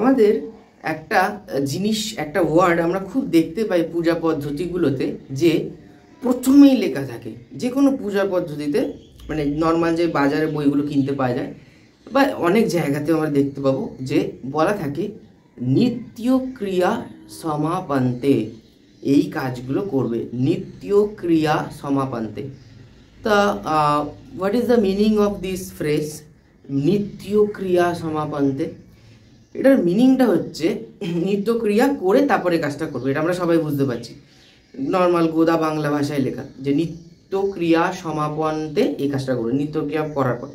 আমাদের একটা জিনিস, একটা ওয়ার্ড আমরা খুব দেখতে পাই পূজা পদ্ধতিগুলোতে, যে প্রথমেই লেখা থাকে যে কোনো পূজা পদ্ধতিতে, মানে নর্মাল যে বাজারে বইগুলো কিনতে পাওয়া যায় বা অনেক জায়গাতে আমরা দেখতে পাবো, যে বলা থাকে নিত্য ক্রিয়া সমাপন্তে, এই কাজগুলো করবে, নিত্য ক্রিয়া সমাপন্তে। তা what is the meaning of this phrase নিত্য ক্রিয়া সমাপন্তে? এটার মিনিংটা হচ্ছে নিত্য ক্রিয়া করে তারপরে কাজটা করবে, এটা আমরা সবাই বুঝতে পারছি, নর্মাল গোদা বাংলা ভাষায় লেখা, যে নিত্য ক্রিয়া সমাপন্তে এই কাজটা করবে, নিত্য ক্রিয়া করার পর।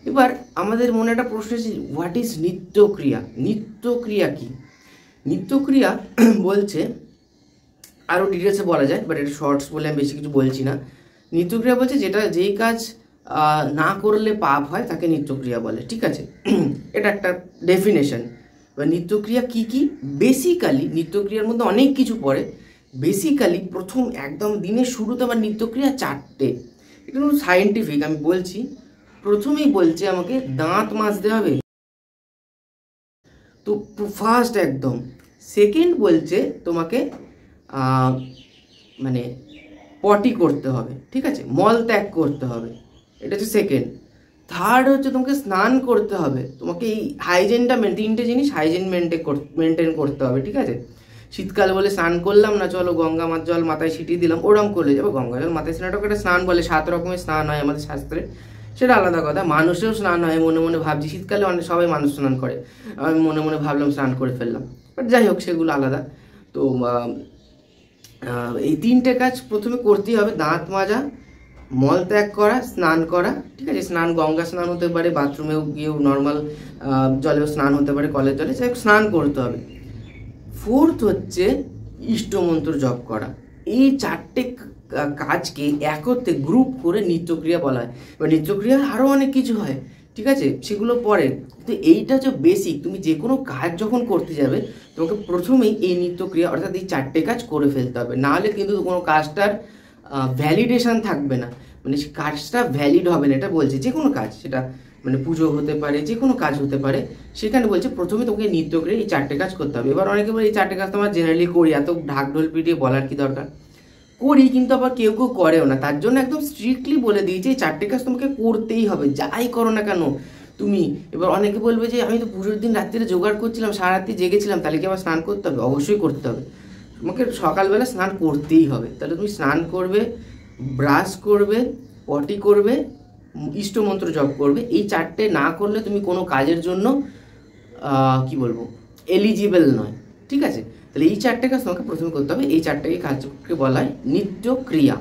এবার আমাদের মনে একটা প্রশ্ন আছে, হোয়াট ইজ নিত্য ক্রিয়া? নিত্য ক্রিয়া কি? নিত্য ক্রিয়া বলছে, আরও ডিটেলসে বলা যায়, বাট এটা শর্টস বলে আমি বেশি কিছু বলছি না। নিত্যক্রিয়া বলছে যেই কাজ না করলে পাপ হয় তাকে নিত্যক্রিয়া বলে, ঠিক আছে? এটা একটা ডেফিনেশন। বা নিত্যক্রিয়া কি কি? বেসিক্যালি নিত্যক্রিয়ার মধ্যে অনেক কিছু পড়ে, বেসিক্যালি প্রথম একদম দিনের শুরুতে আমার নিত্যক্রিয়া 4টে। এটা খুব সায়েন্টিফিক, আমি বলছি। প্রথমেই বলছে আমাকে দাঁত মাজতে হবে, তো ফার্স্ট একদম। সেকেন্ড বলছে তোমাকে মানে পটি করতে হবে, ঠিক আছে, মল ত্যাগ করতে হবে, এটা হচ্ছে সেকেন্ড। থার্ড হচ্ছে তোমাকে স্নান করতে হবে, তোমাকে এই হাইজেনটা 3টে জিনিস হাইজেন মেনটেন করতে হবে, ঠিক আছে? শীতকাল বলে স্নান করলাম না, চলো গঙ্গা জল মাথায় ছিটিয়ে দিলাম, ওরম করলে যাবো? গঙ্গা জল মাথায় ছিটাটাকে একটা স্নান বলে, 7 রকমের স্নান হয় আমাদের শাস্ত্রে, সেটা আলাদা কথা। মানুষেও স্নান হয়, মনে মনে ভাবছি, শীতকালে অনেক সবাই মানুষ স্নান করে, আমি মনে মনে ভাবলাম স্নান করে ফেললাম, বাট যাই হোক সেগুলো আলাদা। তো এই 3টে কাজ প্রথমে করতেই হবে, দাঁত মাজা, মল ত্যাগ করা, স্নান করা, ঠিক আছে? স্নান গঙ্গা স্নান হতে পারে, বাথরুমেও গিয়েও নর্মাল জলেও স্নান হতে পারে, কলের জলে, সে স্নান করতে হবে। ফোর্থ হচ্ছে ইষ্টমন্ত্র জপ করা। এই 4টে কাজকে একত্রে গ্রুপ করে নিত্যক্রিয়া বলা হয়। এবার নিত্যক্রিয়া আরও অনেক কিছু হয়, ঠিক আছে, সেগুলো পরে। তো এইটা হচ্ছে বেসিক। তুমি যে কোনো কাজ যখন করতে যাবে তোমাকে প্রথমেই এই নিত্যক্রিয়া অর্থাৎ এই 4টে কাজ করে ফেলতে হবে, নাহলে কিন্তু কোনো কাজটার ভ্যালিডেশন থাকবে না, মানে সে কাজটা ভ্যালিড হবে না। এটা বলছে যে কোনো কাজ, সেটা মানে পুজো হতে পারে, যে কোনো কাজ হতে পারে, সেখানে বলছে প্রথমে তোমাকে নিত্যক্রিয়া এই 4টে কাজ করতে হবে। এবার অনেকে বলে এই 4টে কাজ তো আমরা জেনারেলি করি, এত ঢাকঢোল পিটিয়ে বলার কি দরকার? করি, কিন্তু আবার কেউ কেউ করেও না, তার জন্য একদম স্ট্রিক্টলি বলে দিয়েছে এই 4টে কাজ তোমাকে করতেই হবে, যাই করো না কেন তুমি। এবার অনেকে বলবে যে আমি তো পুজোর দিন রাত্রিরে জোগাড় করছিলাম, সারা রাত্রি জেগেছিলাম, তাহলে কি আবার স্নান করতে হবে? অবশ্যই করতে হবে, তোমাকে সকালবেলা স্নান করতেই হবে। তাহলে তুমি স্নান করবে, ব্রাশ করবে, পটি করবে, ইষ্টমন্ত্র জপ করবে। এই 4টে না করলে তুমি কোনো কাজের জন্য কি বলবো, এলিজিবল নয়, ঠিক আছে? তাহলে এই 4টে কাজ তোমাকে প্রথমে করতে হবে, এই 4টে কাজকে বলা হয় নিত্য ক্রিয়া।